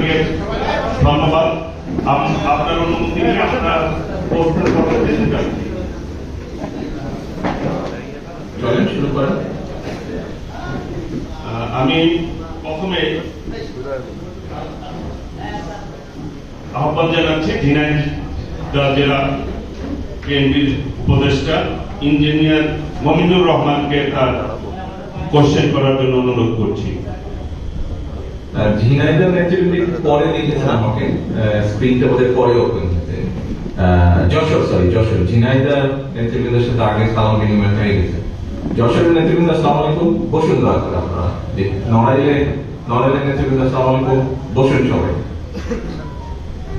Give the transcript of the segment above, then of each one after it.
আপনাকে ধন্যবাদ। আপনার অনুমতি নিয়ে আমরা প্রশ্নের কথা যেতে চাই। চলেন শুরু করেন। আমি প্রথমে আহ্বান জানাচ্ছি ঝিনাইদহ জেলা বিএনপির উপদেষ্টা ইঞ্জিনিয়ার মমিনুর রহমানকে তার কোশ্চেন করার জন্য অনুরোধ করছি। ঝিনাইদহ নেতৃবৃন্দ পরে লিখেছেন আমাকে, স্ক্রিনটা ওদের পরে ওপেন হয়েছে। যশোর ঝিনাইদহ নেতৃবৃন্দের সাথে আগে সালাম বিনিময় হয়ে গেছে। যশোরের নেতৃবৃন্দ আসসালামু আলাইকুম, বসুন দয়া করে আপনারা। নড়াইলের নেতৃবৃন্দ আসসালামু আলাইকুম, বসুন সবাই,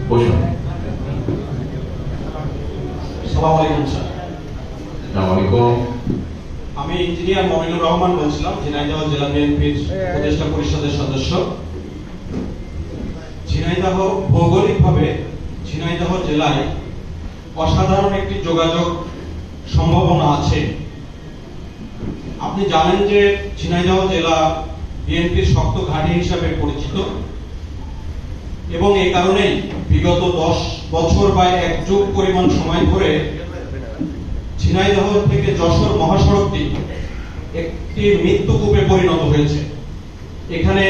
বসুন। আসসালামু আলাইকুম স্যার। আসসালামু আলাইকুম। আমি ইঞ্জিনিয়ার মমিনুর রহমান বলছিলাম, ঝিনাইদহ জেলা বিএনপির উপদেষ্টা পরিষদের সদস্য। ঝিনাইদহ ভৌগোলিকভাবে ঝিনাইদহ জেলায় অসাধারণ একটি যোগাযোগ সম্ভাবনা আছে। আপনি জানেন যে ঝিনাইদহ জেলা বিএনপির শক্ত ঘাঁটি হিসাবে পরিচিত এবং এই কারণেই বিগত 10 বছর বা 1 যুগ পরিমাণ সময় ধরে ঝিনাইদহ থেকে যশোর মহাসড়কটি একটি মৃত্যুকূপে পরিণত হয়েছে। এখানে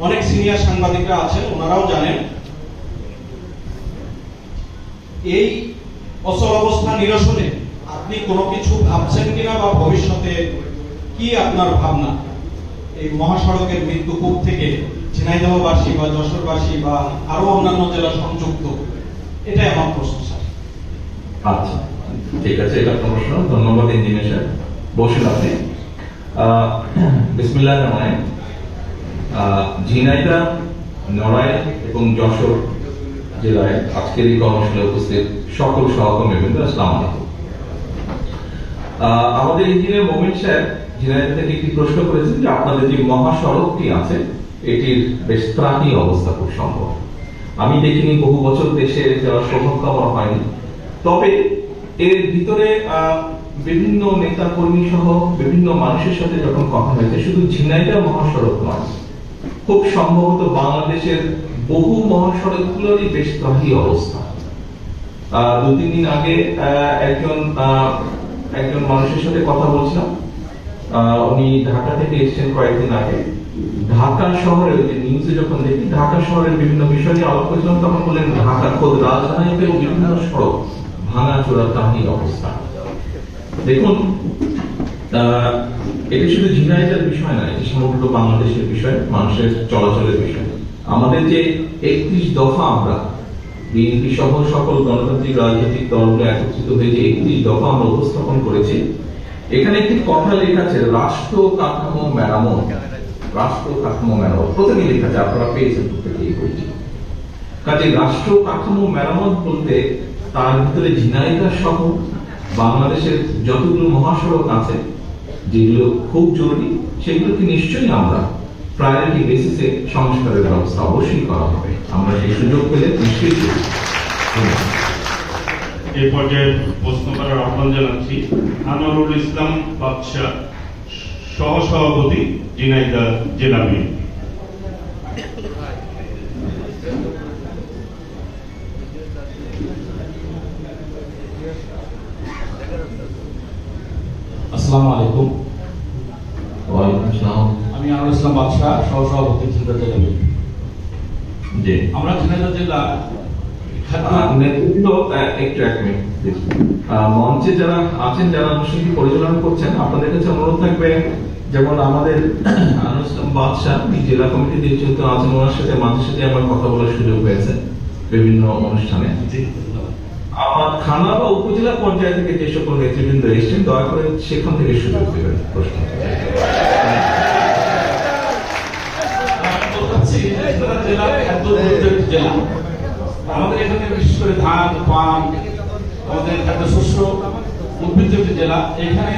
অনেক সিনিয়র সাংবাদিকরা আছেন, ওনারাও জানেন। এই অচল অবস্থা নিরসনে আপনি কোনো কিছু ভাবছেন কিনা বা ভবিষ্যতে কি আপনার ভাবনা এই মহাসড়কের মৃত্যুকূপ থেকে ঝিনাইদহবাসী বা যশোরবাসী বা আরো অন্যান্য জেলা সংযুক্ত, এটাই আমার প্রশ্ন স্যার। আচ্ছা ঠিক আছে, এটা প্রশ্ন। ধন্যবাদ ইঞ্জিনিয়ার স্যার, বসুন আপনি। বিসমিল্লাহির রহমানির রহিম। ঝিনাইদহ, নড়াইল এবং যশোর জেলায় আজকের এই কর্মশালায় উপস্থিত সকল সহকর্মীবৃন্দ আসসালামু আলাইকুম। আমাদের ইঞ্জিনিয়ার মোমিন সাহেব ঝিনাইদহ থেকে একটি প্রশ্ন করেছেন যে আপনাদের যে মহাসড়কটি আছে এটির বেশ ত্রাহি অবস্থা খুব সম্ভব। আমি দেখিনি, বহু বছর দেশে যাওয়ার সৌভাগ্য আমার হয়নি। তবে এর ভিতরে বিভিন্ন নেতা কর্মী সহ বিভিন্ন মানুষের সাথে যখন কথা হয়েছে, শুধু ঝিনাইদহ মহাসড়ক নয়, খুব সম্ভবত বাংলাদেশের বহু মহাসড়কগুলোরই বেশ ত্রাহি অবস্থা। 2-3 দিন আগে একজন মানুষের সাথে কথা বলছিলাম, উনি ঢাকা থেকে এসেছেন কয়েকদিন আগে। ঢাকা শহরে যে নিউজে যখন দেখি ঢাকা শহরের বিভিন্ন বিষয় নিয়ে আলোচনা করেছিলাম, তখন বললেন ঢাকা খোদ রাজধানীতেও বিভিন্ন সড়ক ভাঙাচোরা ত্রাহি অবস্থা। দেখুন, এটা শুধু ঝিনাইদহের বিষয় নয়, এটি সমগ্র বাংলাদেশের বিষয়, মানুষের চলাচলের বিষয়। আমাদের যে 31 দফা আমরা বিএনপি সহ সকল গণতান্ত্রিক রাজনৈতিক দলগুলো একত্রিত হয়ে যে 31 দফা আমরা উপস্থাপন করেছি, এখানে একটি কথা লেখা আছে রাষ্ট্র কাঠামো মেরামত। রাষ্ট্র কাঠামো মেরামত প্রথমে লেখা আছে, আপনারা পেয়েছেন প্রত্যেকে এই বইটি। কাজে রাষ্ট্র কাঠামো মেরামত বলতে তার ভিতরে ঝিনাইদহ সহ বাংলাদেশের যতগুলো মহাসড়ক আছে যেগুলো খুব জরুরি, সেগুলোকে নিশ্চয়ই আমরা প্রায়োরিটি বেসিসে সংস্কারের ব্যবস্থা অবশ্যই করা হবে। আমরা সেই সুযোগ পেলে নিশ্চয়ই করব। এই পর্যায়ে প্রশ্ন করার আহ্বান জানাচ্ছি আনোয়ারুল ইসলাম বাদশাহ, সহসভাপতি ঝিনাইদহ জেলা বিএনপি। আসসালামু আলাইকুম। ওয়ালাইকুম আসসালাম। আমি আনোয়ারুল ইসলাম বাদশাহ, সহসভাপতি ঝিনাইদহ জেলা বিএনপি। জি, আমরা ঝিনাইদহ জেলা নেতৃত্ব একটু 1 মিনিট প্লিজ। মঞ্চে যারা আছেন, যারা অনুষ্ঠানটি পরিচালনা করছেন, আপনাদের কাছে অনুরোধ থাকবে, যেমন আমাদের আনোয়ারুল ইসলাম বাদশাহ জেলা কমিটিতে যেহেতু আছেন, ওনার সাথে মাঝে সাথে আমার কথা বলার সুযোগ হয়েছে বিভিন্ন অনুষ্ঠানে। আমার থানা বা উপজেলা পর্যায় থেকে যে সকল নেতৃবৃন্দ এসেছেন, দয়া করে সেখান থেকে সুযোগ দেবেন প্রশ্ন। আমাদের এখানে বিশেষ করে ধান, পান, আমাদের খাদ্য শস্য উদ্ভিদ জেলা। এখানে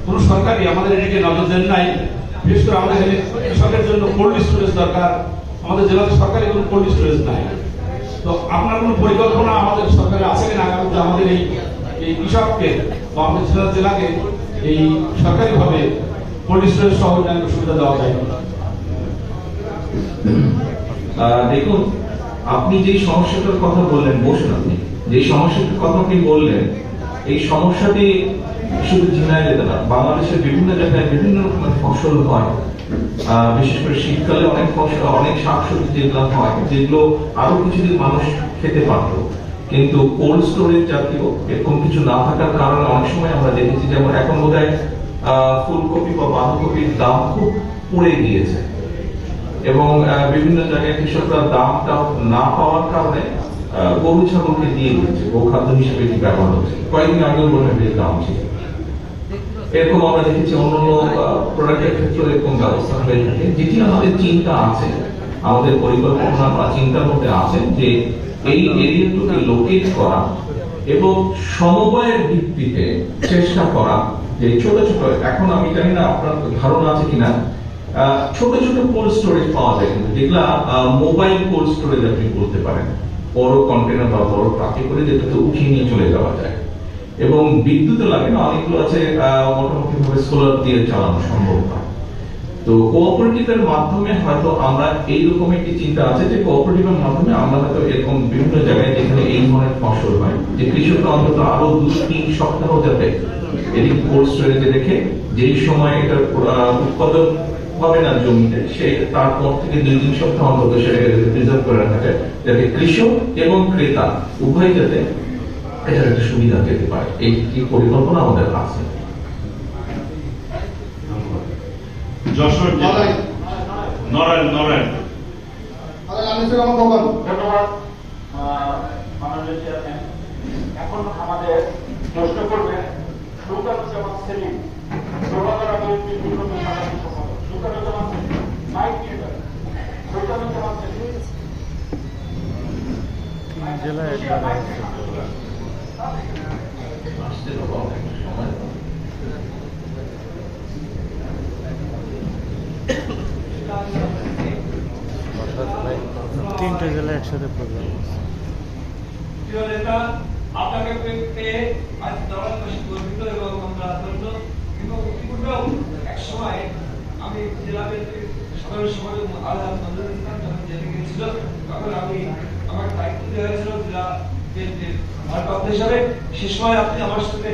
কোন সরকারই আমাদের এদিকে নজর দেন নাই। বিশেষ করে আমাদের কৃষকের জন্য কোল্ড স্টোরেজ দরকার। আমাদের জেলাতে সরকারি কোনো কোল্ড স্টোরেজ নাই। তো আপনার কোনো পরিকল্পনা আমাদের সরকারে আছে কিনা আগামীতে আমাদের এই কৃষককে বা আমাদের জেলাকে এই সরকারিভাবে কোল্ড স্টোরেজ সহ সুবিধা দেওয়া যায়? দেখুন, আপনি যে সমস্যাটার কথা বললেন, বসুন, আপনি যে সমস্যাটার কথা আপনি বললেন, এই সমস্যাটি শুধু ঝিনাইদহে না, বাংলাদেশের বিভিন্ন জায়গায় বিভিন্ন রকমের ফসল হয়। বিশেষ করে শীতকালে অনেক ফসল, অনেক শাকসবজি যেগুলো হয়, যেগুলো আরো কিছুদিন মানুষ খেতে পারত, কিন্তু কোল্ড স্টোরেজ জাতীয় এরকম কিছু না থাকার কারণে অনেক সময় আমরা দেখেছি, যেমন এখন বোধহয় ফুলকপি বা বাঁধাকপির দাম খুব পড়ে গিয়েছে, এবং বিভিন্ন জায়গায় কৃষকরা দামটা না পাওয়ার কারণে গরু ছাগলকে দিয়ে দিচ্ছে, গোখাদ্য হিসেবে এটি ব্যবহার হচ্ছে। কয়েকদিন আগেও বোধহয় বেশ দাম ছিল। এরকম আমরা দেখেছি অন্যান্য প্রোডাক্টের ক্ষেত্রে এরকম ব্যবস্থা হয়ে থাকে। যেটি আমাদের চিন্তা আছে, আমাদের পরিকল্পনা বা চিন্তার মধ্যে আছে, যে এই এরিয়াগুলোকে লোকেট করা এবং সমবায়ের ভিত্তিতে চেষ্টা করা, যে ছোট ছোট, এখন আমি জানি না আপনার ধারণা আছে কিনা, ছোট ছোট কোল্ড স্টোরেজ পাওয়া যায়, কিন্তু যেগুলা মোবাইল কোল্ড স্টোরেজ আপনি বলতে পারেন, বড় কন্টেনার বা বড় ট্রাকে করে যেটাতে উঠিয়ে নিয়ে চলে যাওয়া যায়, এবং বিদ্যুৎ লাগে না, অনেকগুলো আছে মোটামুটি ভাবে সোলার দিয়ে চালানো সম্ভব হয়। তো কোঅপারেটিভের মাধ্যমে হয়তো আমরা এইরকম একটি চিন্তা আছে, যে কোঅপারেটিভের মাধ্যমে আমরা হয়তো এরকম বিভিন্ন জায়গায় যেখানে এই ধরনের ফসল হয়, যে কৃষকরা অন্তত আরো 2-3 সপ্তাহ যাতে এটি কোল্ড স্টোরেজে রেখে, যেই সময় এটার উৎপাদন হবে না জমিতে, সে তারপর থেকে 2-3 সপ্তাহ অন্তত সেটাকে প্রিজার্ভ করে রাখা যায়, যাতে কৃষক এবং ক্রেতা উভয় যাতে এটার একটা সুবিধা পেতে পারে। এই পরিকল্পনা আমাদের আছে। যশোর জেলা নরায়ণ ধন্যবাদ মাননীয় চেয়ারম্যান। এখন আমাদের প্রশ্ন করবেন সুকানুজ্জামান সেলিম, প্রভাকর আবির সুকানুজ্জামান সেলিম, মাইক নিয়ে যাবেন। সুকানুজ্জামান সেলিম জেলায় আসতে হবে অনেক সময়। তিনটে জেলায় একসাথে প্রোগ্রাম। প্রিয় নেতা, আপনাকে পেয়ে আজ দল বেশি গর্বিত এবং আমরা আনন্দ, এবং ইতিপূর্বেও এক সময় আমি জেলা বিএনপির সাধারণ সম্পাদক আলহাজ নজরুল ইসলাম যখন জেলে গিয়েছিল, তখন আমি আমার দায়িত্ব দেওয়া হয়েছিল জেলা বিএনপির ভারপ্রাপ্ত হিসাবে। সে সময় আপনি আমার সাথে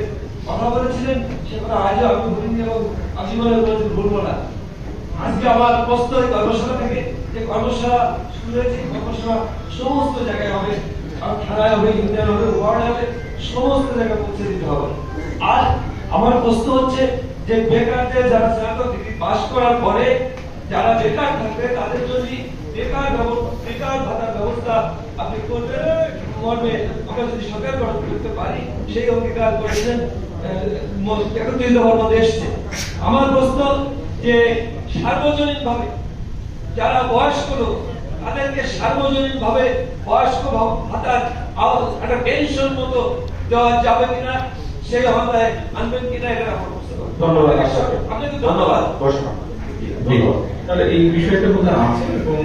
কথা বলেছিলেন, সে কথা আজও আমি ভুলিনি এবং আজীবনে ভুলবো না। আজকে আমার প্রশ্ন এই কর্মশালা থেকে, যে কর্মশালা শুরু হয়েছে, কর্মশালা সমস্ত জায়গায় হবে, থানায় হবে, ইউনিয়ন হবে, ওয়ার্ড হবে, সমস্ত জায়গায় পৌঁছে দিতে হবে। আর আমার প্রশ্ন হচ্ছে যে বেকারদের যারা স্নাতক ডিগ্রি পাস করার পরে যারা বেকার থাকবে, তাদের জন্য বেকার ভাতার ব্যবস্থা আপনি করবেন মর্মে আমরা যদি সরকার গঠন করতে পারি, সেই অঙ্গীকার করেছেন, 31 দফার মধ্যে এসছে। আমার প্রশ্ন যে সার্বজনীন ভাবে যারা বয়স্ক লোক, তাদেরকে সার্বজনীন ভাবে বয়স্ক ভাতার একটা পেনশন মতো দেওয়া যাবে কিনা, সেই আওতায় আনবেন কিনা, এটা আমার প্রশ্ন। ধন্যবাদ আপনাকে ধন্যবাদ। তাহলে এই বিষয়টা বোধহয় আছে, এবং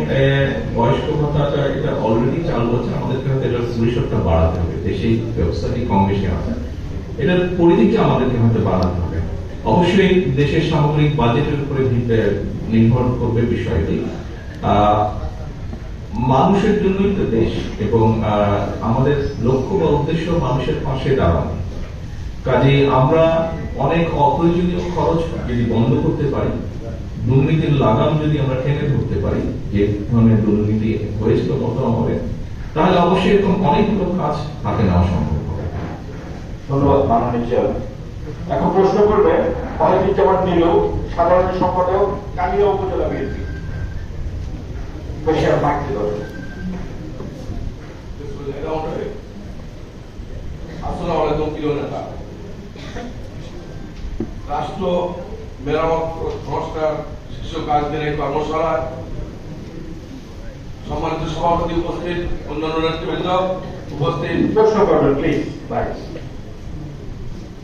বয়স্ক ভাতাটা এটা অলরেডি চালু আছে, আমাদেরকে হয়তো এটার পরিসরটা বাড়াতে হবে। দেশেই ব্যবস্থাটি কম বেশি আছে, এটার পরিধিকে আমাদেরকে হয়তো বাড়াতে হবে। অবশ্যই দেশের সামগ্রিক বাজেটের উপরে নির্ভর করবে বিষয়টি। মানুষের জন্যই তো দেশ, এবং আমাদের লক্ষ্য বা উদ্দেশ্য মানুষের পাশে দাঁড়ানো। কাজে আমরা অনেক অপ্রয়োজনীয় খরচ যদি বন্ধ করতে পারি, দুর্নীতির লাগাম যদি আমরা টেনে ধরতে পারি, যে ধরনের দুর্নীতি হয়েছিল গত আমলে, তাহলে অবশ্যই এরকম অনেকগুলো কাজ হাতে নেওয়া সম্ভব হবে। ধন্যবাদ মাননীয় চেয়ারম্যান। এখন প্রশ্ন করবে ফয়জুজ্জামান নীলু, সাধারণ সম্পাদক, কালিয়া উপজেলা বিএনপি। বসে মাইক দিয়ে ধরুন। আসসালামু আলাইকুম প্রিয় নেতা। রাষ্ট্র মেরামত সংস্কার শীর্ষ কাজদের এই কর্মশালায় সম্মানিত সভাপতি উপস্থিত, অন্যান্য নেতৃবৃন্দ উপস্থিত, প্রশ্ন করবেন প্লিজ।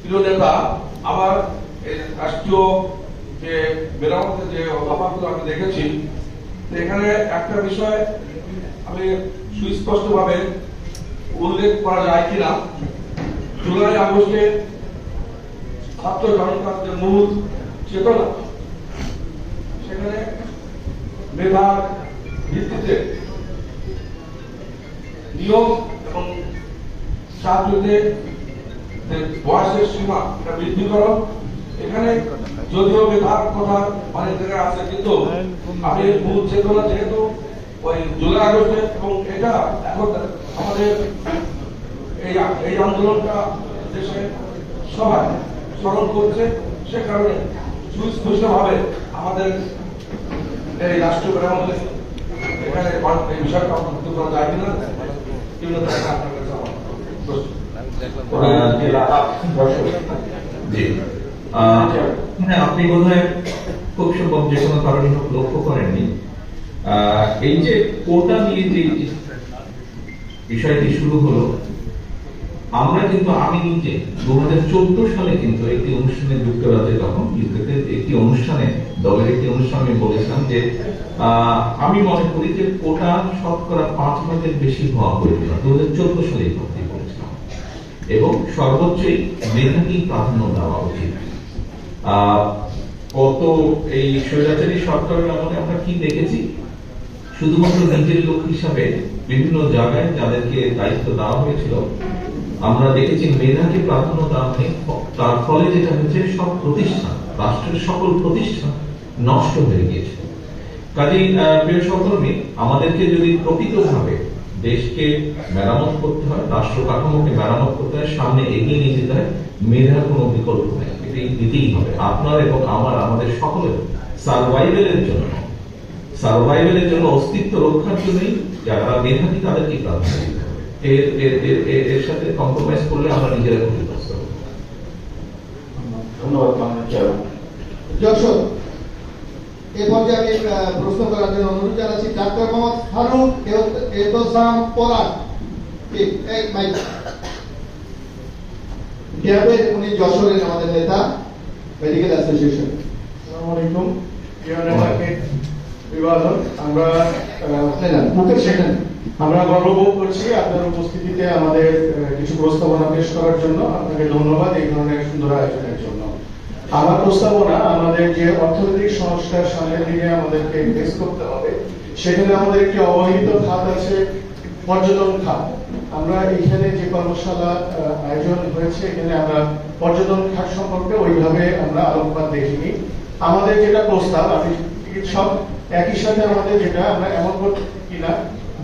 প্রিয় নেতা, আমার এই রাষ্ট্রীয় যে মেরামতের যে অভাবগুলো আমি দেখেছি, এখানে একটা বিষয় আমি সুস্পষ্টভাবে উল্লেখ করা যায় কিনা, জুলাই আগস্টে ছাত্র জনতার যে মূল চেতনা, সেখানে মেধার ভিত্তিতে নিয়োগ এবং চাকরিতে বয়সের সীমা এটা বৃদ্ধি করো। এখানে যদিও বিভাগ কথা অনেক জায়গায় আছে, কিন্তু আমি মূল চেতনা যেহেতু ওই জুলাই আগস্টে এবং এটা এখন আমাদের এই আন্দোলনটা দেশে সবাই স্মরণ করছে, সে কারণে সুস্পষ্টভাবে আমাদের এই রাষ্ট্রীয় মেরামতে এখানে এই বিষয়টা অন্তর্ভুক্ত করা যায় কিনা বিভিন্ন জায়গায় আপনার কাছে আমার প্রশ্ন। হ্যাঁ, আপনি বোধহয় খুব সম্ভব যে কোনো কারণে লক্ষ্য করেননি, এই যে কোটা নিয়ে যে বিষয়টি শুরু হলো, আমরা কিন্তু আমি নিজে 2014 সালে কিন্তু একটি অনুষ্ঠানে যুক্তরাজ্যে, তখন ইউকেতে একটি অনুষ্ঠানে, দলের একটি অনুষ্ঠানে আমি বলেছিলাম যে আমি মনে করি যে কোটা শতকরা 5% বেশি হওয়া প্রয়োজন। 2014 সালে ভর্তি করেছিলাম এবং সর্বোচ্চই মেধাকেই প্রাধান্য দেওয়া উচিত। কত এই স্বৈরাচারী সরকারের আমলে আমরা কি দেখেছি, শুধুমাত্র নিজের লোক হিসাবে বিভিন্ন জায়গায় যাদেরকে দায়িত্ব দেওয়া হয়েছিল, আমরা দেখেছি মেধাকে প্রাধান্য দেওয়া নেই। তার ফলে যেটা হচ্ছে, সব প্রতিষ্ঠান, রাষ্ট্রের সকল প্রতিষ্ঠান নষ্ট হয়ে গিয়েছে। কাজেই প্রিয় সহকর্মী, আমাদেরকে যদি প্রকৃতভাবে দেশকে মেরামত করতে হয়, রাষ্ট্র কাঠামোকে মেরামত করতে হয়, সামনে এগিয়ে নিয়ে যেতে হয়, মেধার কোনো বিকল্প নেই, এটাই দিতেই হবে। আপনার এবং আমার, আমাদের সকলের সার্ভাইভেলের জন্য, অস্তিত্ব রক্ষার জন্যই যারা মেধাবী তাদেরকে প্রাধান্য দিতে হবে। এর সাথে কম্প্রোমাইজ করলে আমরা নিজেরা ক্ষতিগ্রস্ত হব। ধন্যবাদ মাননীয় চেয়ারম্যান। যশোর, এ পর্যায়ে আমি প্রশ্ন করার জন্য অনুরোধ জানাচ্ছি ডাক্তার মোহাম্মদ ফারুক এহতেসাম পলাশ। ঠিক, এক মাইক। উনি যশোরের আমাদের নেতা, মেডিকেল অ্যাসোসিয়েশন। আসসালামু আলাইকুম। বিভাজন আমরা মুখের সেখানে আমরা গর্ববোধ করছি আপনার উপস্থিতিতে আমাদের কিছু প্রস্তাবনা পেশ করার জন্য। আপনাকে ধন্যবাদ এই ধরনের সুন্দর আয়োজনের জন্য। আমার প্রস্তাবনা, আমাদের যে অর্থনৈতিক সংস্কার সামনের দিকে আমাদেরকে ফেস করতে হবে, সেখানে আমাদের একটি অবহেলিত খাত আছে, পর্যটন খাত। আমরা এখানে যে কর্মশালা আয়োজন হয়েছে, এখানে আমরা পর্যটন খাত সম্পর্কে ওইভাবে আমরা আলোকপাত দেখিনি। আমাদের যেটা প্রস্তাব, আমি চিকিৎসক, একই সাথে আমাদের যেটা আমরা এমন করতে কিনা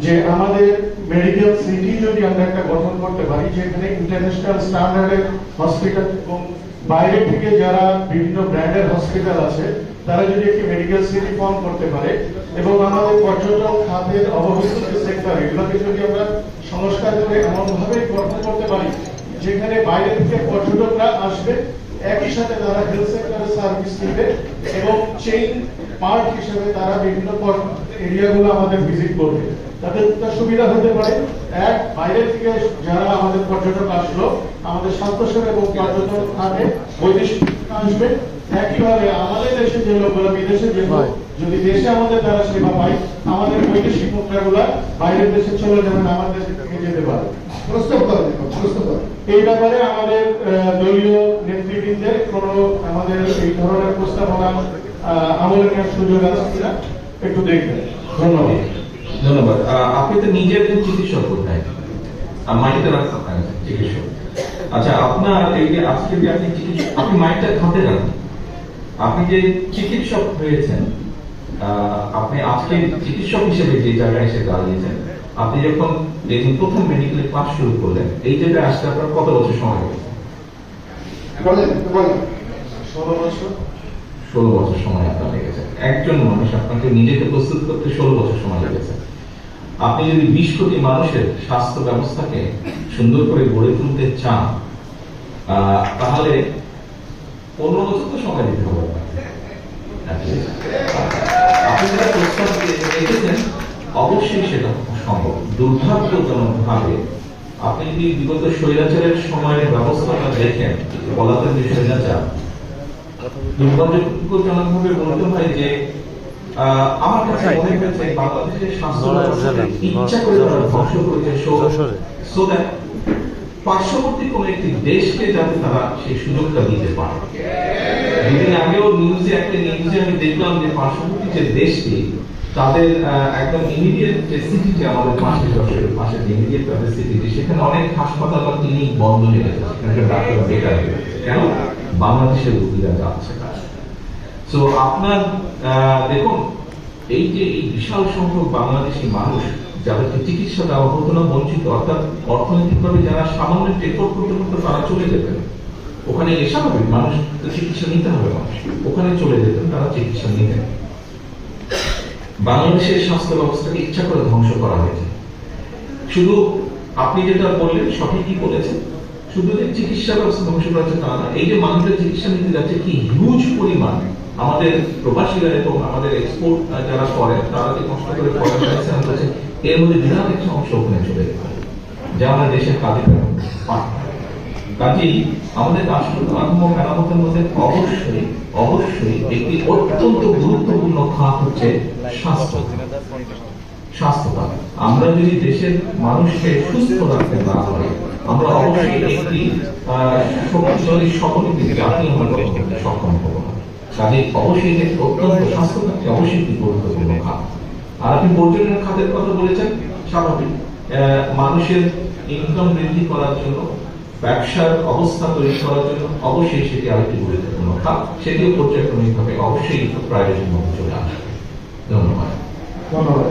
যে আমাদের মেডিকেল সিটি যদি আমরা একটা গঠন করতে পারি, যেখানে ইন্টারন্যাশনাল স্ট্যান্ডার্ডের হসপিটাল এবং বাইরে থেকে যারা বিভিন্ন ব্র্যান্ডের হসপিটাল আছে, তারা যদি একটি মেডিকেল সিটি ফর্ম করতে পারে এবং আমাদের পর্যটন খাতের অবহেলিত যে সেক্টর, এগুলোকে যদি আমরা সংস্কার করে এমন ভাবে গঠন করতে পারি যেখানে বাইরে থেকে পর্যটকরা আসবে, একই সাথে তারা হেলথ সেক্টরের সার্ভিস নিবে এবং চেইন পার্ট হিসেবে তারা বিভিন্ন এরিয়াগুলো আমাদের ভিজিট করবে। তাদের সুবিধা হতে পারে, এক, বাইরে থেকে যারা আমাদের পর্যটক আসলো, আমাদের স্বাস্থ্যসেবা এবং পর্যটন খাতে বৈদেশিক আসবে। একইভাবে আমাদের দেশে যে লোকগুলো বিদেশে যেত, যদি দেশে আমাদের দ্বারা সেবা পাই, আমাদের বৈদেশিক মুদ্রাগুলা বাইরের দেশে চলে যাবেন, আমাদের দেশ থেকে যেতে পারে। প্রস্তাব করেন। এই ব্যাপারে আমাদের দলীয় নেতৃবৃন্দের কোন আমাদের এই ধরনের প্রস্তাবনা আমলে নেওয়ার সুযোগ আছে কিনা একটু দেখবেন। ধন্যবাদ। ধন্যবাদ। আপনি তো নিজে একজন চিকিৎসক, কোথায় মাইকটা রাখছেন? চিকিৎসক। আচ্ছা, আপনার এই যে আজকে যে আপনি চিকিৎসক, আপনি মাইকটা খাতে রাখেন। আপনি যে চিকিৎসক হয়েছেন, আপনি আজকে চিকিৎসক হিসেবে যে জায়গায় এসে দাঁড়িয়েছেন, আপনি যখন প্রথম মেডিকেল ক্লাস শুরু করলেন, এই জায়গায় আসতে আপনার কত বছর সময় লেগেছে? 16 বছর। 16 বছর সময় আপনার লেগেছে। একজন মানুষ আপনাকে নিজেকে প্রস্তুত করতে 16 বছর সময় লেগেছে। আপনি যদি 20 কোটি মানুষের স্বাস্থ্য ব্যবস্থাকে সুন্দর করে গড়ে তুলতে চান, তাহলে 15 বছর তো সময় দিতে হবে। আপনি যেটা প্রস্তাব রেখেছেন, অবশ্যই সেটা সম্ভব। দুর্ভাগ্যজনক ভাবে আপনি যদি বিগত স্বৈরাচারের সময়ের ব্যবস্থাটা দেখেন, পলাতক যে স্বৈরাচার, দুর্ভাগ্যজনক ভাবে বলতে হয় যে আমার কাছে মনে হয়েছে বাংলাদেশের স্বাস্থ্য ব্যবস্থাকে ইচ্ছা করে তারা ধ্বংস করেছে, সো দ্যাট পার্শ্ববর্তী কোন একটি দেশকে যাতে তারা সেই সুযোগটা দিতে পারে। দুদিন আগেও নিউজে আমি দেখলাম যে পার্শ্ববর্তী যে দেশটি, তাদের একদম ইমিডিয়েট যে সিটিটি আমাদের পাশে যে ইমিডিয়েট তাদের সিটিটি, সেখানে অনেক হাসপাতাল বা ক্লিনিক বন্ধ হয়ে গেছে, সেখানকার ডাক্তার বেকার হয়ে গেছে। কেন? বাংলাদেশের রোগীরা যাচ্ছে না। তো আপনার দেখুন, এই যে এই বিশাল সংখ্যক বাংলাদেশি মানুষ যাদেরকে চিকিৎসা দেওয়া হতো না, বঞ্চিত, অর্থাৎ অর্থনৈতিকভাবে যারা সামান্য টেকঅপ করতে করতে তারা চলে যেতেন, ওখানে এসে হবে মানুষ চিকিৎসা নিতে হবে, মানুষ ওখানে চলে যেতেন, তারা চিকিৎসা নিতেন। বাংলাদেশের স্বাস্থ্য ব্যবস্থাকে ইচ্ছা করে ধ্বংস করা হয়েছে। শুধু আপনি যেটা বললেন সঠিকই বলেছেন, শুধু যে চিকিৎসা ব্যবস্থা ধ্বংস করা হচ্ছে তা না, এই যে মানুষের চিকিৎসা নিতে যাচ্ছে কি হিউজ পরিমাণ আমাদের প্রবাসীরা এবং আমাদের এক্সপোর্ট যারা করেন তারা যে কষ্ট করে পড়াশোনা করছে, এর মধ্যে বিরাট একটা অংশ ওখানে চলে যেতে পারে, যা আমরা দেশের কাজে পান। কাজেই আমাদের রাষ্ট্রীয় কাঠামো মেরামতের মধ্যে অবশ্যই অবশ্যই একটি অত্যন্ত গুরুত্বপূর্ণ খাত হচ্ছে স্বাস্থ্যতা। আমরা যদি দেশের মানুষকে সুস্থ রাখতে না পারি, আমরা অবশ্যই একটি শক্তিশালী সকলকে জাতি আমরা গঠন করতে সক্ষম হব না। কাজে অবশ্যই অত্যন্ত স্বাস্থ্যতাকে অবশ্যই একটি গুরুত্বপূর্ণ খাত। আর আপনি পর্যটনের খাতের কথা বলেছেন, স্বাভাবিক মানুষের ইনকাম বৃদ্ধি করার জন্য, ব্যবসার অবস্থা তৈরি করার জন্য অবশ্যই সেটি আরেকটি গুরুত্বপূর্ণ খাত, সেটিও পর্যায়ক্রমিকভাবে অবশ্যই প্রায়োরিটির মধ্যে চলে আসবে। ধন্যবাদ। ধন্যবাদ।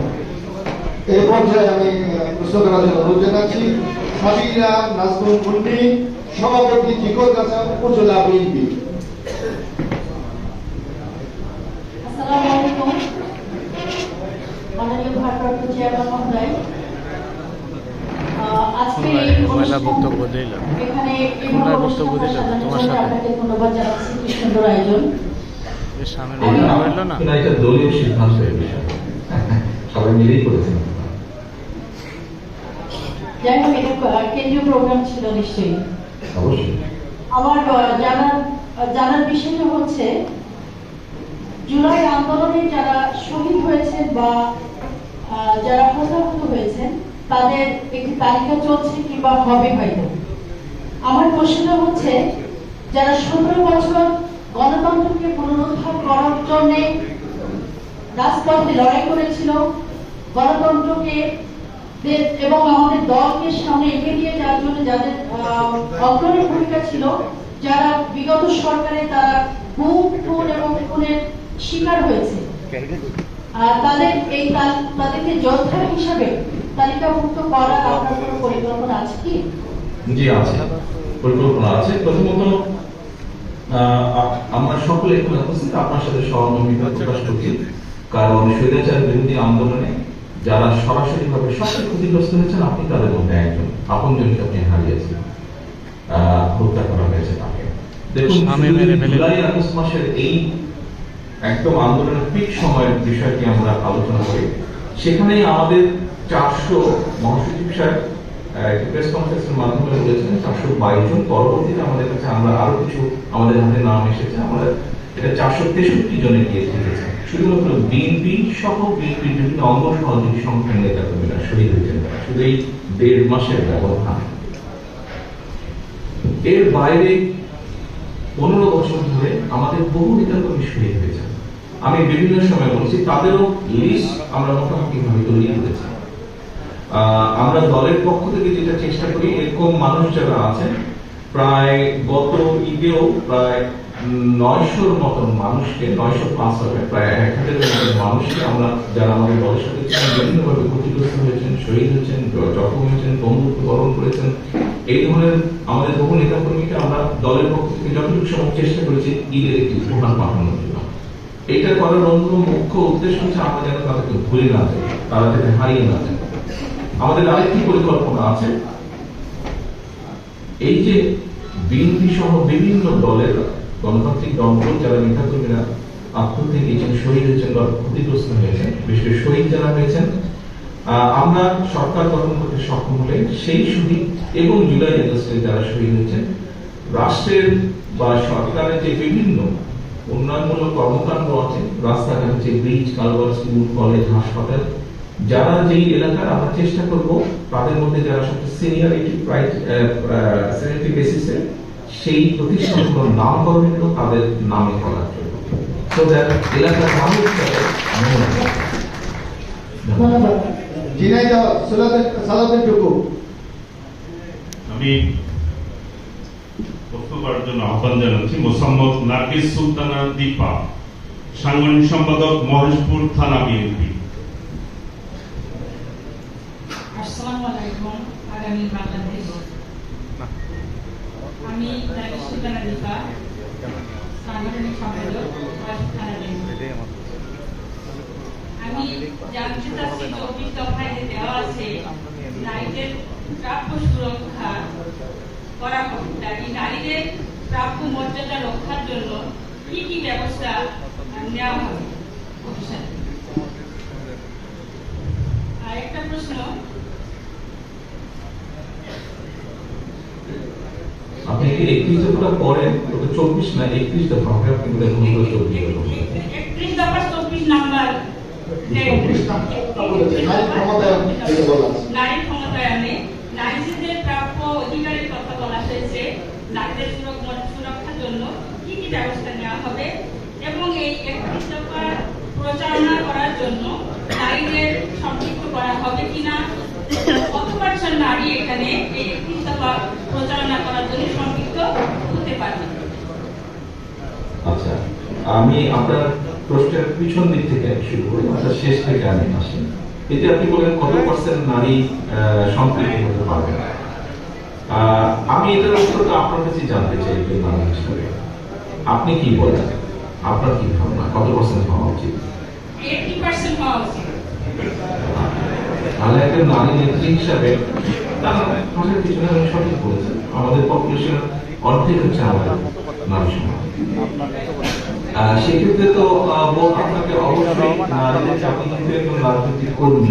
এই পর্যায়ে আমি প্রশ্ন করার জন্য অনুরোধ জানাচ্ছি সাবিরা নাজমুল মুন্নি, সভাপতি জিকরগাছা উপজেলা বিএনপি। আসসালামু আলাইকুম। মাননীয় ভারপ্রাপ্ত চেয়ারম্যান মহোদয়, আজকে বক্তব্য দিলাম, এখানে বক্তব্য দিলাম তোমার সাথে আপনাকে ধন্যবাদ জানাচ্ছি। কি সুন্দর আয়োজন। এটা দলীয় সিদ্ধান্ত, সবাই মিলেই করেছেন। যাই হোক, এটা কেন্দ্রীয় প্রোগ্রাম ছিল নিশ্চয়ই। অবশ্যই আমার জানার বিষয়টা হচ্ছে জুলাই আন্দোলনে যারা শহীদ হয়েছেন বা যারা হতাহত হয়েছেন তাদের একটি তালিকা চলছে কিংবা হবে হয়তো। আমার প্রশ্নটা হচ্ছে যারা 17 বছর গণতন্ত্রকে পুনরুদ্ধার করার জন্য রাজপথে লড়াই করেছিল, গণতন্ত্রকে এবং আমাদের দলকে সামনে এগিয়ে নিয়ে যাওয়ার জন্য যাদের অগ্রণী ভূমিকা ছিল, যারা বিগত সরকারে তারা গুম, খুন এবং খুনের শিকার হয়েছে, তাদেরকে যোদ্ধা হিসাবে তালিকাভুক্ত করার আপনার কোনো পরিকল্পনা আছে কি? জি আছে, পরিকল্পনা আছে। প্রথমত আমরা সকলে এখানে উপস্থিত আপনার সাথে সহমর্মিতা প্রকাশ করছি, কারণ স্বৈরাচার বিরোধী আন্দোলনে যারা সরাসরি ভাবে সবচেয়ে ক্ষতিগ্রস্ত হয়েছেন আপনি তাদের মধ্যে একজন, আপনজনকে আপনি হারিয়েছেন, হত্যা করা হয়েছে তাকে। দেখুন, জুলাই আগস্ট মাসের এই একদম আন্দোলনের পিক সময়ের বিষয়টি আমরা আলোচনা করি, সেখানে আমাদের 400 মহাসচিব সাহেব প্রেস কনফারেন্সের মাধ্যমে বলেছেন 422 জন। পরবর্তীতে আমাদের কাছে আমরা আরো কিছু আমাদের হাতে নাম এসেছে, আমরা এটা 463 জনে গিয়ে থেকেছে। শুধুমাত্র বিএনপি সহ বিএনপির বিভিন্ন অঙ্গ সহযোগী সংগঠনের নেতা কর্মীরা শহীদ হয়েছেন শুধু এই 1.5 মাসের ব্যবধান। এর বাইরে 15 বছর ধরে আমাদের বহু নেতা কর্মী শহীদ হয়েছেন। আমি বিভিন্ন সময় বলছি, তাদেরও লিস্ট আমরা মোটামুটি ভাবে তৈরি করেছি। আমরা দলের পক্ষ থেকে যেটা চেষ্টা করি, এরকম মানুষ যারা আছেন, প্রায় গত ঈদেও প্রায় 900-র মতন মানুষকে, 905 হবে, প্রায় 1000-এর মতন মানুষকে আমরা, যারা আমাদের দলের সাথে বিভিন্নভাবে ক্ষতিগ্রস্ত হয়েছেন, শহীদ হয়েছেন, জখম হয়েছেন, বরণ করেছেন, এই ধরনের আমাদের বহু নেতা কর্মীকে আমরা দলের পক্ষ থেকে যতটুকু সময় চেষ্টা করেছি ঈদের একটি উপহার পাঠানোর জন্য। এটা করার অন্য মুখ্য উদ্দেশ্য হচ্ছে আমরা যেন তাদেরকে ভুলে না যাই, তারা যাতে হারিয়ে না যায়। আমাদের আরেকটি পরিকল্পনা আছে, এই যে বিএনপি সহ বিভিন্ন দলের গণতান্ত্রিক দলগুলো যারা নেতাকর্মীরা আত্মহত্যা দিয়েছেন, শহীদ হয়েছেন বা ক্ষতিগ্রস্ত হয়েছেন, বিশেষ করে শহীদ যারা হয়েছেন, আমরা সরকার গঠন করতে সক্ষম হলে সেই শহীদ এবং জুলাই আগস্টে যারা শহীদ হয়েছেন, রাষ্ট্রের বা সরকারের যে বিভিন্ন উন্নয়নমূলক কর্মকাণ্ড আছে, রাস্তাঘাট, যে ব্রিজ, কালভার্ট, স্কুল, কলেজ, হাসপাতাল, যারা যেই এলাকার, আমরা চেষ্টা করব তাদের মধ্যে যারা সবচেয়ে সিনিয়রিটি বেসিসে সেই প্রতিষ্ঠানগুলোর নামকরণ তাদের নামে করার জন্য, তো এলাকার মানুষ ধন্যবাদ। ঝিনাইদহ সালাউদ্দিন টুকু। আমি প্রশ্ন করার জন্য আহ্বান জানাচ্ছি মোসাম্মদ নার্গিস সুলতানা দীপা, সাংগঠনিক সম্পাদক মহেশপুর থানা বিএনপি। আসসালামু আলাইকুম। আগামী বাংলাদেশ, আমি নার্গিস সুলতানা দীপা, সাংগঠনিক সম্পাদক মহেশপুর থানা বিএনপি। আমি জানতে চাচ্ছি 24 দফায় যে দেওয়া আছে নারীদের প্রাপ্য সুরক্ষা করা হবে, নারীদের প্রাপ্য মর্যাদা রক্ষার জন্য কি কি ব্যবস্থা নেওয়া হবে ভবিষ্যতে। আর একটা প্রশ্ন, আপনি 31 দফা পড়েন, ওটা 24 না 31 দফা, আপনি বলেন 31 দফা 24 নাম্বার নারী ক্ষমতায়নে নারীদের প্রাপ্য অধিকারের কথা বলা হয়েছে। নারীদের সুরক্ষার জন্য কি কি ব্যবস্থা নেওয়া হবে এবং এই 31 দফা প্রচারণা করার জন্য নারীদের সম্পৃক্ত করা হবে কিনা, কত পার্সেন্ট নারী এখানে এই 31 দফা প্রচারণা করার জন্য সম্পৃক্ত হতে পারবে। আচ্ছা, আমি আপনার প্রশ্নের পিছন দিক থেকে শুরু করি, অর্থাৎ শেষ থেকে আমি আসি। এতে আপনি বলেন কত পার্সেন্ট নারী সম্পৃক্ত হতে পারবে। আমি এটার উত্তরটা আপনার কাছে জানতে চাই নারী হিসেবে, আপনি কি বলেন, আপনার কি ধারণা কত পার্সেন্ট হওয়া উচিত? 80% হওয়া উচিত। তাহলে একটা নারী নেত্রী হিসাবে পিছনে সঠিক বলেছেন, আমাদের পপুলেশনের অর্ধেক হচ্ছে আমাদের নারী সমাজ। সেক্ষেত্রে তো আপনাকে অবশ্যই নারীদের, আপনি কিন্তু একজন রাজনৈতিক কর্মী,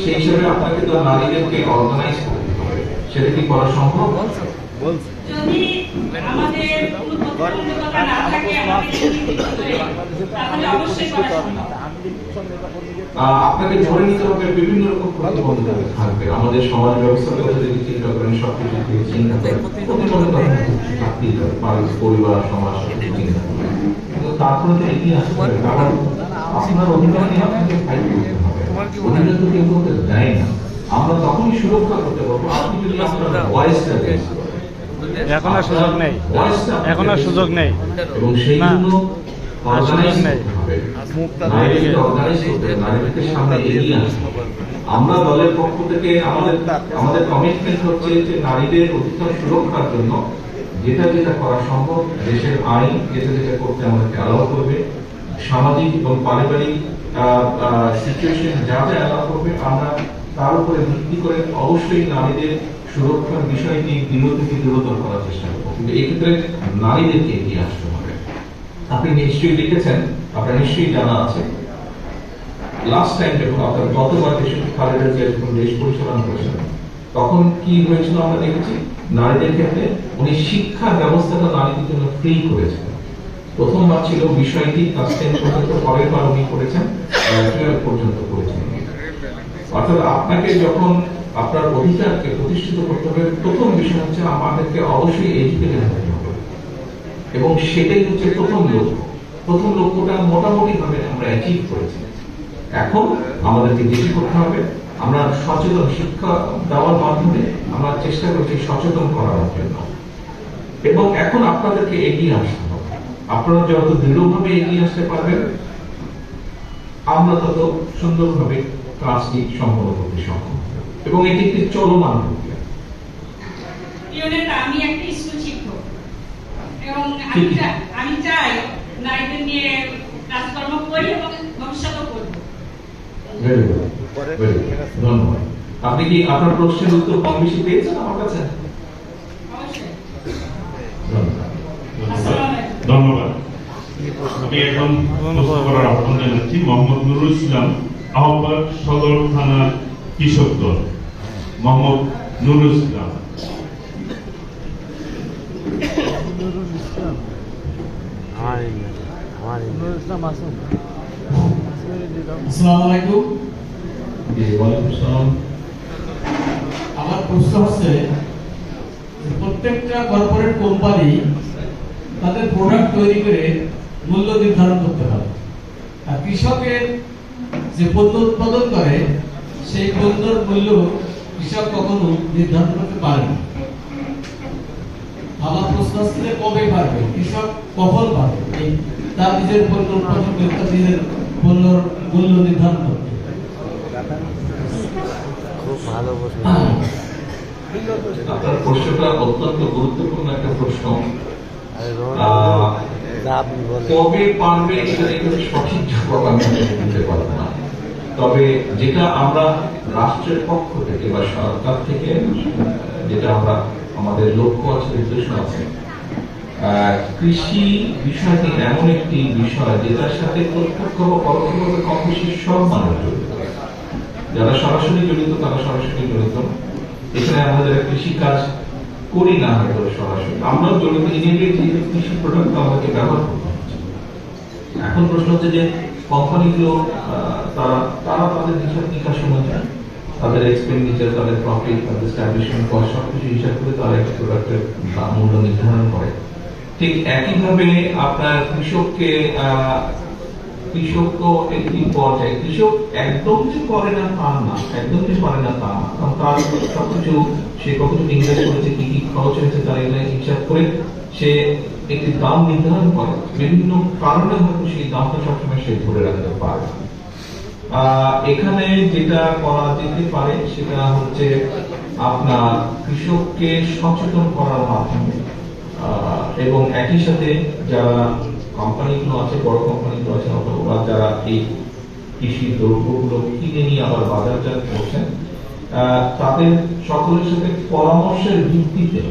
সেই হিসাবে আপনাকে তো নারীদেরকে অর্গানাইজ করতে হবে। সেটা কি করা সম্ভব? যদি আমাদের প্রতিবন্ধকতা না থাকে, তাহলে অবশ্যই করা সম্ভব। আপনাকে ধরে নিতে হবে বিভিন্ন রকম প্রতিবন্ধকতা থাকবে। আমাদের সমাজ ব্যবস্থার কথা যদি চিন্তা করেন, সবকিছু চিন্তা করেন, প্রতিবন্ধকতা থাকতেই পারে, পরিবার, সমাজ চিন্তা করেন। কিন্তু তারপরে তো এগিয়ে আসতে হবে, কারণ আপনার অধিকার নিয়ে আপনাকে ফাইট করতে হবে। অধিকার তো কেউ করতে দেয় না। আমরা তখনই সুরক্ষা করতে পারবো আপনি যদি আপনার ভয়েসটা দেন। এখন আর সুযোগ নেই, এখন আর সুযোগ নেই, এবং সেই জন্য সুযোগ নেই। আমরা দলের পক্ষ থেকে আমাদের কমিটমেন্ট হচ্ছে যে নারীদের অধিকার সুরক্ষার জন্য যেটা যেটা করা সম্ভব, দেশের আইন যেটা যেটা করতে আমাদেরকে অ্যালাউ করবে, সামাজিক এবং পারিবারিক সিচুয়েশন যা যা অ্যালাউ করবে, আমরা তার উপরে ভিত্তি করে অবশ্যই নারীদের সুরক্ষার বিষয়টি দূরতর করার চেষ্টা করবো। কিন্তু এক্ষেত্রে নারীদেরকে এগিয়ে আসতে হবে। আপনি নিশ্চয়ই লিখেছেন, আপনার নিশ্চয়ই জানা আছে, লাস্ট টাইম যখন আপনার গতবার খালেদা জিয়া যখন দেশ পরিচালনা করেছেন, তখন কি হয়েছিল আমরা দেখেছি, নারীদের ক্ষেত্রে উনি শিক্ষা ব্যবস্থাটা নারীদের জন্য ফ্রি করেছেন। প্রথমবার ছিল বিষয়টি ক্লাস 10 পর্যন্ত, পরের বার উনি করেছেন 12 পর্যন্ত করেছেন। অর্থাৎ আপনাকে যখন আপনার অধিকারকে প্রতিষ্ঠিত করতে হবে, প্রথম বিষয় হচ্ছে আমাদেরকে অবশ্যই এডুকেটেড হতে হবে, এবং সেটাই হচ্ছে প্রথম লক্ষ্য। প্রথম লক্ষ্যটা মোটামুটি ভাবে আমরা অ্যাচিভ করেছি। এখন আমাদেরকে যেটি করতে হবে, আমরা সচেতন শিক্ষা দেওয়ার মাধ্যমে আমরা চেষ্টা করছি সচেতন করার জন্য, এবং এখন আপনাদেরকে এগিয়ে আসতে হবে। আপনারা যত দৃঢ়ভাবে এগিয়ে আসতে পারবেন, আমরা তত সুন্দরভাবে কাজটি সম্পন্ন করতে সক্ষম, এবং এটি একটি চলমান প্রক্রিয়া। আমি একটা স্কুল শিক্ষক এবং আমি চাই নারীদের নিয়ে কাজকর্ম করি এবং ভবিষ্যতেও করব। ধন্যবাদ। আপনি কি আপনার প্রশ্নের উত্তর কম বেশি পেয়েছেন আমার কাছে? ধন্যবাদ। আমি এখন প্রশ্ন করার আহ্বান জানাচ্ছি মোহাম্মদ নুরুল ইসলাম, আহ্বায়ক সদর থানা কৃষক দল। মোহাম্মদ নুরুল ইসলাম। আসসালামু আলাইকুম। আমার প্রশ্ন হচ্ছে, প্রত্যেকটা কর্পোরেট কোম্পানি তাদের প্রোডাক্ট তৈরি করে মূল্য নির্ধারণ করতে হবে, আর কৃষকের যে পণ্য উৎপাদন করে সেই পণ্যের মূল্য কৃষক কখনো নির্ধারণ করতে পারে না। আমার প্রশ্ন আসলে কবে পারবে, কৃষক কখন পাবে এই তার নিজের পণ্য উৎপাদন করে তার নিজের পণ্যের মূল্য নির্ধারণ করতে? খুব ভালো প্রশ্ন। আপনার প্রশ্নটা অত্যন্ত গুরুত্বপূর্ণ একটা প্রশ্ন। কবে পারবে এটা একটু সঠিক জবাব আমি দিতে পারবো না, তবে যেটা আমরা রাষ্ট্রের পক্ষ থেকে বা সরকার থেকে যেটা আমরা আমাদের লক্ষ্য আছে, উদ্দেশ্য আছে, কৃষি বিষয়টি এমন একটি বিষয় যেটার সাথে প্রত্যক্ষ বা পরোক্ষভাবে কম বেশি সব মানুষ জড়িত। যারা সরাসরি জড়িত তারা সরাসরি জড়িত। এখানে আমরা যারা কৃষি কাজ করি না হয়তো সরাসরি, আমরাও জড়িত। কৃষি প্রোডাক্ট আমাকে ব্যবহার করতে হচ্ছে। এখন প্রশ্ন হচ্ছে যে কোম্পানিগুলো তারা তাদের হিসাব নিকাশ অনুযায়ী তাদের এক্সপেন্ডিচার, তাদের প্রফিট, তাদের স্ট্যাবলিশমেন্ট কস্ট সবকিছু হিসাব করে তারা একটা প্রোডাক্টের মূল্য নির্ধারণ করে। ঠিক একইভাবে আপনার কৃষকও একটি পর্যায়ে, কৃষক একদম যে করে না তা না, একদম যে পারে না তা না, কারণ তার সবকিছু সে কতটুকু ইনভেস্ট করেছে, কি কি খরচ হয়েছে তার এগুলো হিসাব করে সে একটি দাম নির্ধারণ করে। বিভিন্ন কারণে হয়তো সেই দামটা সবসময় সে ধরে রাখতে পারে। এখানে যেটা করা যেতে পারে সেটা হচ্ছে আপনার কৃষককে সচেতন করার মাধ্যমে এবং একই সাথে যারা কোম্পানিগুলো আছে, বড় কোম্পানিগুলো আছে অথবা যারা এই কৃষি দ্রব্যগুলো কিনে নিয়ে আবার বাজারজাত করছেন, তাদের সকলের সাথে পরামর্শের ভিত্তিতে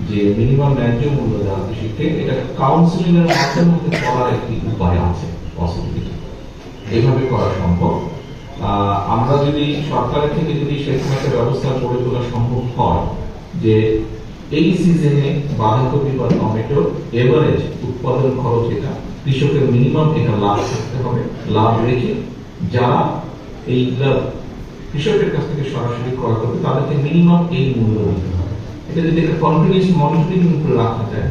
যে মিনিমাম ন্যায্য মূল্য দেওয়া কৃষিকে, এটা কাউন্সিলিং এর মাধ্যমে করার একটি উপায় আছে, পসিবিলিটি এভাবে করা সম্ভব। আমরা যদি সরকারের থেকে যদি সেরকম একটা ব্যবস্থা করে তোলা সম্ভব হয় যে এই সিজনে বাঁধাকপি বা টমেটো এভারেজ উৎপাদন খরচ এটা, কৃষকের মিনিমাম এটা লাভ করতে হবে, লাভ রেখে যারা এই কৃষকের কাছ থেকে সরাসরি ক্রয় করবে তাদেরকে মিনিমাম এই মূল্য দিতে হবে। এটা যদি একটা কন্টিনিউয়াস মনিটরিং উপরে রাখা যায়